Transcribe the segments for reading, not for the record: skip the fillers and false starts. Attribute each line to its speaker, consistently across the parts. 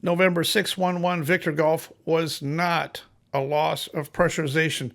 Speaker 1: November 611 Victor Golf was not a loss of pressurization.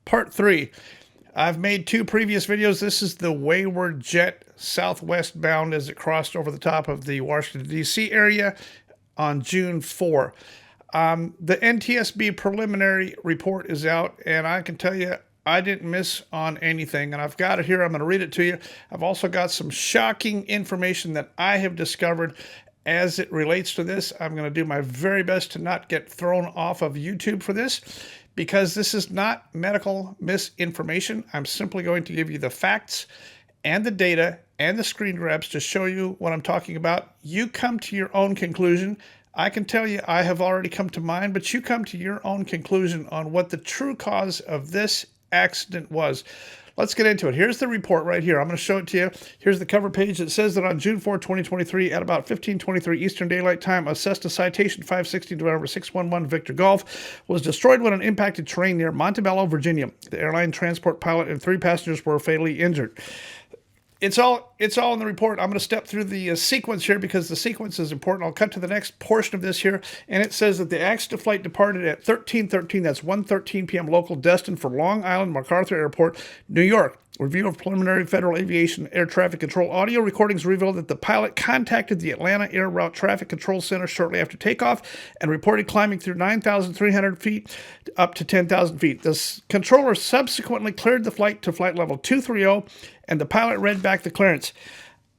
Speaker 1: Part 3. I've made 2 previous videos. This is the Wayward Jet southwest bound as it crossed over the top of the Washington, D.C. area on June 4. The NTSB preliminary report is out, and I can tell you I didn't miss on anything, and I've got it here. I'm going to read it to you. I've also got some shocking information that I have discovered as it relates to this. I'm going to do my very best to not get thrown off of YouTube for this, because this is not medical misinformation. I'm simply going to give you the facts and the data and the screen grabs to show you what I'm talking about. You come to your own conclusion. I can tell you I have already come to mine, but you come to your own conclusion on what the true cause of this accident was. Let's get into it. Here's the report right here. I'm going to show it to you. Here's the cover page. It says that on June 4, 2023, at about 15:23 Eastern Daylight Time, a Cessna Citation 560 November 611 Victor Golf was destroyed when it impacted terrain near Montebello, Virginia. The airline transport pilot and 3 passengers were fatally injured. It's all in the report. I'm going to step through the sequence here because the sequence is important. I'll cut to the next portion of this here, and it says that the accident flight departed at 13:13. That's 1:13 p.m. local, destined for Long Island MacArthur Airport, New York. Review of preliminary Federal Aviation Air Traffic Control audio recordings revealed that the pilot contacted the Atlanta Air Route Traffic Control Center shortly after takeoff and reported climbing through 9,300 feet up to 10,000 feet. The controller subsequently cleared the flight to flight level 230, and the pilot read back the clearance.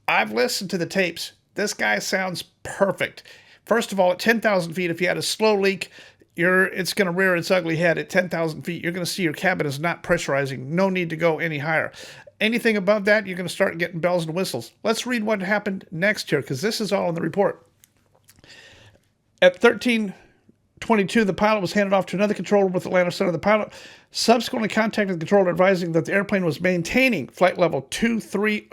Speaker 1: I've listened to the tapes. This guy sounds perfect. First of all, at 10,000 feet, if you had a slow leak, it's going to rear its ugly head at 10,000 feet. You're going to see your cabin is not pressurizing. No need to go any higher. Anything above that, you're going to start getting bells and whistles. Let's read what happened next here, because this is all in the report. At 13:22, the pilot was handed off to another controller with Atlanta Center. The pilot subsequently contacted the controller, advising that the airplane was maintaining flight level 230.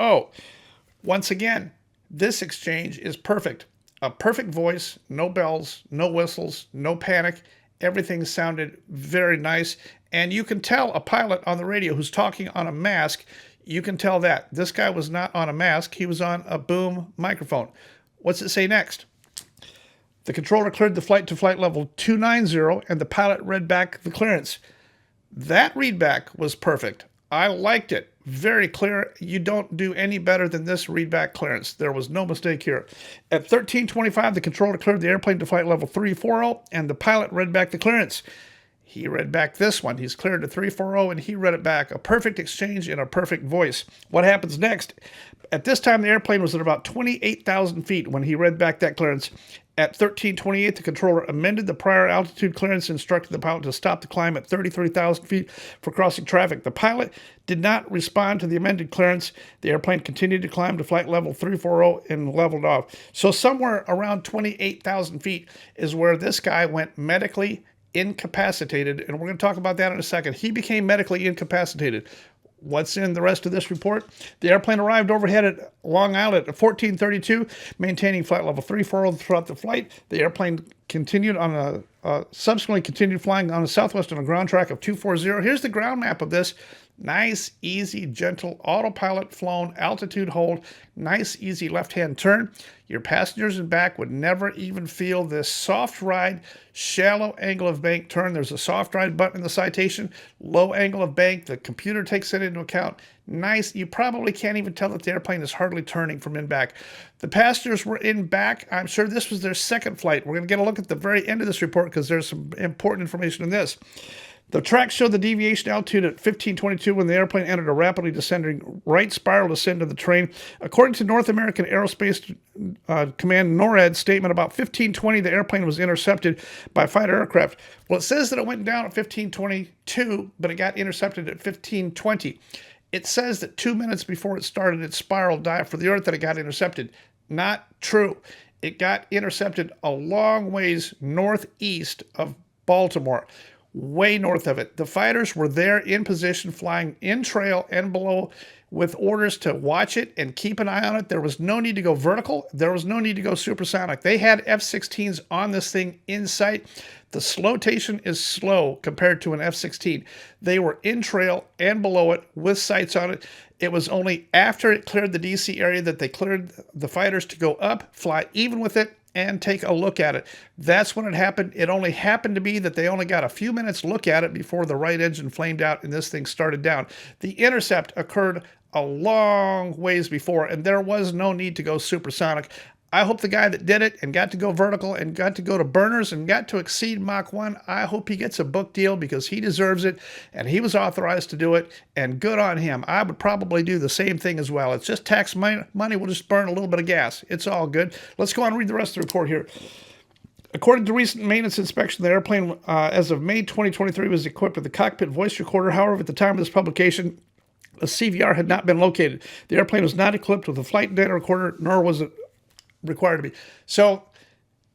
Speaker 1: Once again, this exchange is perfect. A perfect voice, no bells, no whistles, no panic. Everything sounded very nice. And you can tell a pilot on the radio who's talking on a mask, you can tell that. This guy was not on a mask. He was on a boom microphone. What's it say next? The controller cleared the flight to flight level 290, and the pilot read back the clearance. That readback was perfect. I liked it. Very clear. You don't do any better than this readback clearance. There was no mistake here. At 13:25, the controller cleared the airplane to flight level 340, and the pilot read back the clearance. He read back this one. He's cleared to 340, and he read it back. A perfect exchange in a perfect voice. What happens next? At this time, the airplane was at about 28,000 feet when he read back that clearance. At 13:28, the controller amended the prior altitude clearance and instructed the pilot to stop the climb at 33,000 feet for crossing traffic. The pilot did not respond to the amended clearance. The airplane continued to climb to flight level 340 and leveled off. So somewhere around 28,000 feet is where this guy went medically incapacitated, and we're going to talk about that in a second. He became medically incapacitated. What's in the rest of this report? The airplane arrived overhead at Long Island at 14:32, maintaining flight level 340 throughout the flight. The airplane continued on subsequently continued flying on the southwest on a ground track of 240. Here's the ground map of this. Nice, easy, gentle, autopilot flown, altitude hold, nice, easy left-hand turn. Your passengers in back would never even feel this soft ride, shallow angle of bank turn. There's a soft ride button in the citation, low angle of bank. The computer takes it into account. Nice. You probably can't even tell that the airplane is hardly turning from in back. The passengers were in back. I'm sure this was their second flight. We're going to get a look at the very end of this report because there's some important information in this. The track showed the deviation altitude at 15:22 when the airplane entered a rapidly descending right spiral descent of the terrain. According to North American Aerospace Command NORAD statement, about 15:20 the airplane was intercepted by fighter aircraft. Well, it says that it went down at 15:22, but it got intercepted at 15:20. It says that 2 minutes before it started, it spiraled dive for the Earth, that it got intercepted. Not true. It got intercepted a long ways northeast of Baltimore. Way north of it. The fighters were there in position, flying in trail and below with orders to watch it and keep an eye on it. There was no need to go vertical. There was no need to go supersonic. They had F-16s on this thing in sight. The slotation is slow compared to an F-16. They were in trail and below it with sights on it. It was only after it cleared the DC area that they cleared the fighters to go up, fly even with it, and take a look at it. That's when it happened. It only happened to be that they only got a few minutes look at it before the right engine flamed out and this thing started down. The intercept occurred a long ways before, and there was no need to go supersonic. I hope the guy that did it and got to go vertical and got to go to burners and got to exceed Mach 1, I hope he gets a book deal because he deserves it and he was authorized to do it, and good on him. I would probably do the same thing as well. It's just tax money. We'll just burn a little bit of gas. It's all good. Let's go on and read the rest of the report here. According to recent maintenance inspection, the airplane, as of May 2023, was equipped with a cockpit voice recorder. However, at the time of this publication, a CVR had not been located. The airplane was not equipped with a flight data recorder, nor was it required to be. So,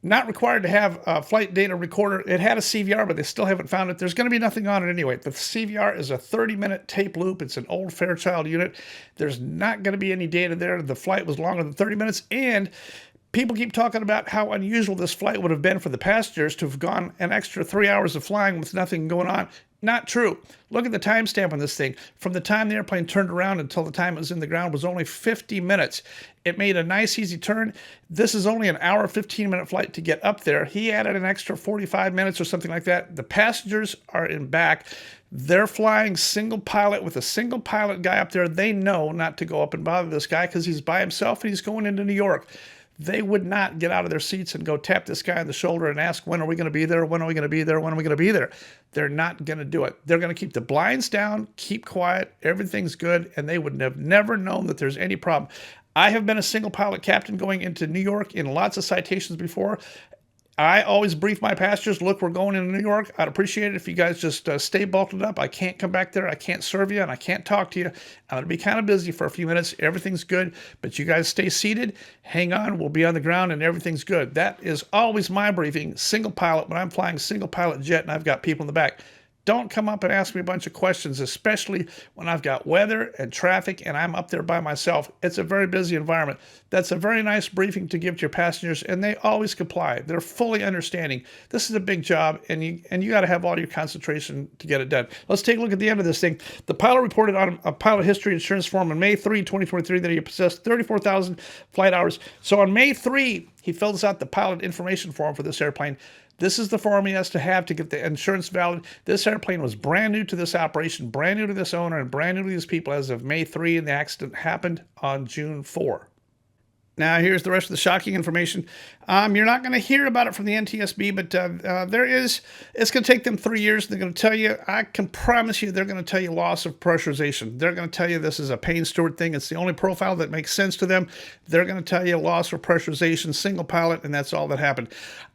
Speaker 1: not required to have a flight data recorder. It had a CVR, but they still haven't found it. There's going to be nothing on it anyway. The CVR is a 30-minute tape loop. It's an old Fairchild unit. There's not going to be any data there. The flight was longer than 30 minutes, and people keep talking about how unusual this flight would have been for the passengers to have gone an extra 3 hours of flying with nothing going on. Not true. Look at the timestamp on this thing. From the time the airplane turned around until the time it was in the ground was only 50 minutes. It made a nice, easy turn. This is only an hour, 15-minute flight to get up there. He added an extra 45 minutes or something like that. The passengers are in back. They're flying single pilot with a single pilot guy up there. They know not to go up and bother this guy because he's by himself and he's going into New York. They would not get out of their seats and go tap this guy on the shoulder and ask, when are we going to be there? When are we going to be there? When are we going to be there? They're not going to do it. They're going to keep the blinds down, keep quiet, everything's good, and they would have never known that there's any problem. I have been a single pilot captain going into New York in lots of citations before. I always brief my passengers, look, we're going into New York. I'd appreciate it if you guys just stay bolted up. I can't come back there. I can't serve you, and I can't talk to you. I'm going to be kind of busy for a few minutes. Everything's good, but you guys stay seated. Hang on. We'll be on the ground, and everything's good. That is always my briefing, single pilot, when I'm flying single pilot jet and I've got people in the back. Don't come up and ask me a bunch of questions, especially when I've got weather and traffic and I'm up there by myself. It's a very busy environment. That's a very nice briefing to give to your passengers, and they always comply. They're fully understanding. This is a big job, and you got to have all your concentration to get it done. Let's take a look at the end of this thing. The pilot reported on a pilot history insurance form on May 3, 2023 that he possessed 34,000 flight hours. So on May 3, he fills out the pilot information form for this airplane. This is the form he has to have to get the insurance valid. This airplane was brand new to this operation, brand new to this owner, and brand new to these people as of May 3, and the accident happened on June 4. Now, here's the rest of the shocking information. You're not going to hear about it from the NTSB, but it's going to take them 3 years. They're going to tell you, I can promise you, they're going to tell you loss of pressurization. They're going to tell you this is a Payne Stewart thing. It's the only profile that makes sense to them. They're going to tell you loss of pressurization, single pilot, and that's all that happened.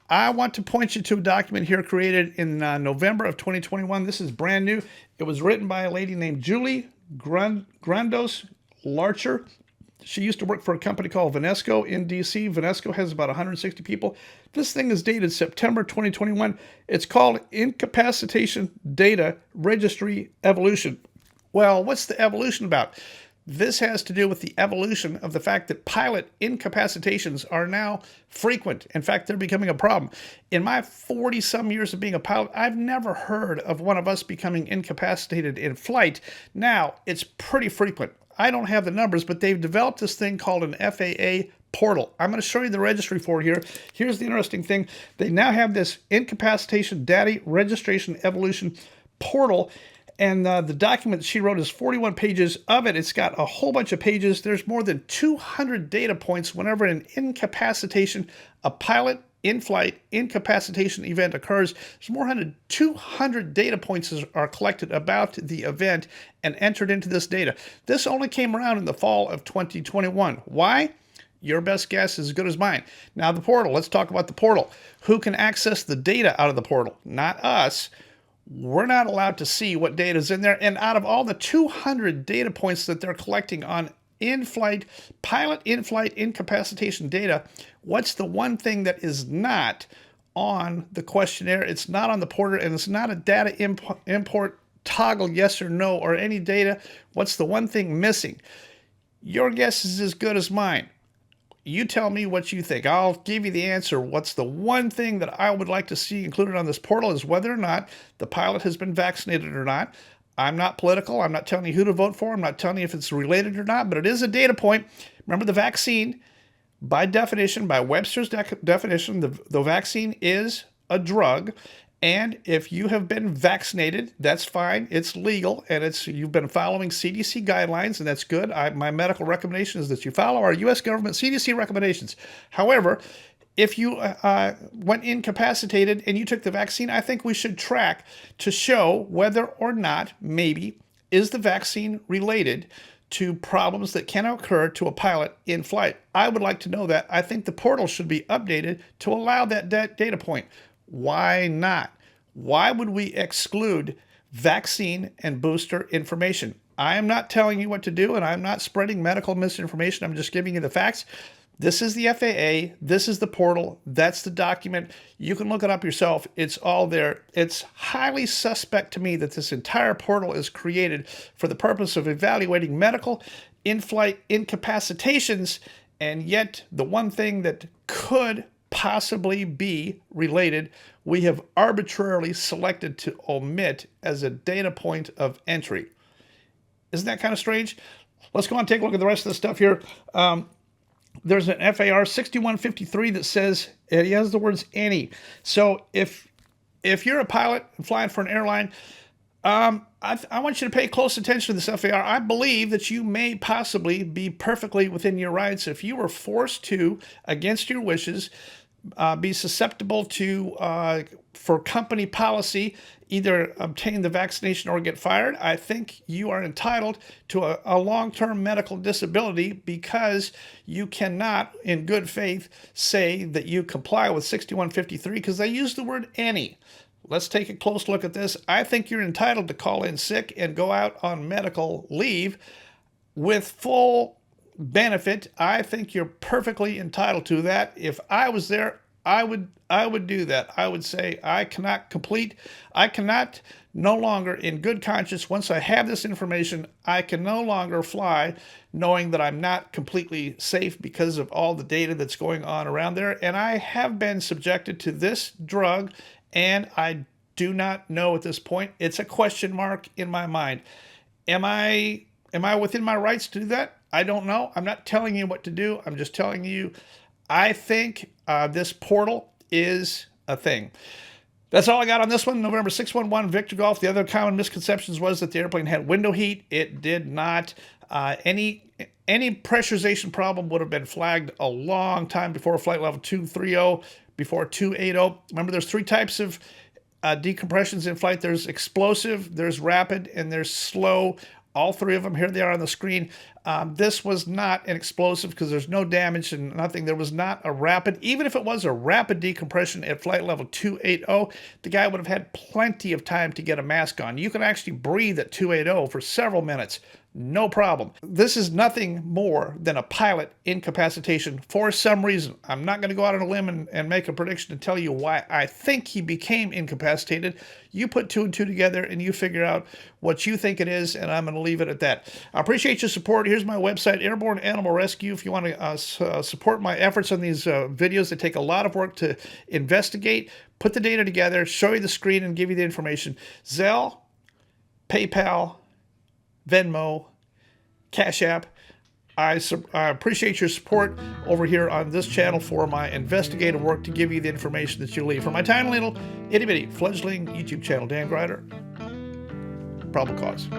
Speaker 1: I want to point you to a document here created in November of 2021. This is brand new. It was written by a lady named Julie Grandos Larcher. She used to work for a company called Venesco in DC. Venesco has about 160 people. This thing is dated September 2021. It's called Incapacitation Data Registry Evolution. Well, what's the evolution about? This has to do with the evolution of the fact that pilot incapacitations are now frequent. In fact, they're becoming a problem. In my 40-some years of being a pilot, I've never heard of one of us becoming incapacitated in flight. Now, it's pretty frequent. I don't have the numbers, but they've developed this thing called an FAA portal. I'm going to show you the registry for it here. Here's the interesting thing. They now have this Incapacitation Data Registration Evolution portal. And the document she wrote is 41 pages of it. It's got a whole bunch of pages. There's more than 200 data points whenever an incapacitation, a pilot in-flight incapacitation event occurs. There's more than 200 data points are collected about the event and entered into this data. This only came around in the fall of 2021. Why? Your best guess is as good as mine. Now the portal, let's talk about the portal. Who can access the data out of the portal? Not us. We're not allowed to see what data is in there. And out of all the 200 data points that they're collecting on in-flight, pilot in-flight incapacitation data, what's the one thing that is not on the questionnaire? It's not on the portal, and it's not a data import toggle yes or no or any data. What's the one thing missing? Your guess is as good as mine. You tell me what you think. I'll give you the answer. What's the one thing that I would like to see included on this portal is whether or not the pilot has been vaccinated or not. I'm not political. I'm not telling you who to vote for. I'm not telling you if it's related or not, but it is a data point. Remember the vaccine. By definition, by Webster's definition, the vaccine is a drug. And if you have been vaccinated, that's fine. It's legal, and you've been following CDC guidelines, and that's good. My medical recommendation is that you follow our U.S. government CDC recommendations. However, if you went incapacitated and you took the vaccine, I think we should track to show whether or not maybe is the vaccine related to problems that can occur to a pilot in flight. I would like to know that. I think the portal should be updated to allow that data point. Why not? Why would we exclude vaccine and booster information? I am not telling you what to do, and I'm not spreading medical misinformation. I'm just giving you the facts. This is the FAA. This is the portal. That's the document. You can look it up yourself. It's all there. It's highly suspect to me that this entire portal is created for the purpose of evaluating medical in-flight incapacitations, and yet the one thing that could possibly be related, we have arbitrarily selected to omit as a data point of entry. Isn't that kind of strange? Let's go on and take a look at the rest of the stuff here. There's an FAR 6153 that says, it has the words any. So if you're a pilot and flying for an airline, I want you to pay close attention to this FAR. I believe that you may possibly be perfectly within your rights if you were forced to, against your wishes, be susceptible to, for company policy, either obtain the vaccination or get fired. I think you are entitled to a long-term medical disability because you cannot, in good faith, say that you comply with 6153 because they use the word any. Let's take a close look at this. I think you're entitled to call in sick and go out on medical leave with full benefit. I think you're perfectly entitled to that. If I was there, I would do that. I would say I cannot no longer in good conscience, once I have this information, I can no longer fly knowing that I'm not completely safe because of all the data that's going on around there. And I have been subjected to this drug, and I do not know at this point. It's a question mark in my mind. Am I within my rights to do that? I don't know. I'm not telling you what to do. I'm just telling you I think this portal is a thing. That's all I got on this one. November 611 Victor Golf. The other common misconceptions was that the airplane had window heat. It did not. Any pressurization problem would have been flagged a long time before flight level 230, before 280. Remember, there's three types of decompressions in flight. There's explosive, there's rapid, and there's slow. All three of them, here they are on the screen. This was not an explosive because there's no damage and nothing. There was not a rapid. Even if it was a rapid decompression at flight level 280, the guy would have had plenty of time to get a mask on. You can actually breathe at 280 for several minutes. No problem. This is nothing more than a pilot incapacitation for some reason. I'm not going to go out on a limb and make a prediction and tell you why I think he became incapacitated. You put two and two together and you figure out what you think it is, and I'm going to leave it at that. I appreciate your support. Here's my website, Airborne Animal Rescue. If you want to support my efforts on these videos that take a lot of work to investigate, put the data together, show you the screen, and give you the information. Zelle, PayPal, Venmo, CashAPP. I appreciate your support over here on this channel for my investigative work to give you the information that you leave. For my tiny little itty-bitty fledgling YouTube channel, DanGryder, Probable Cause.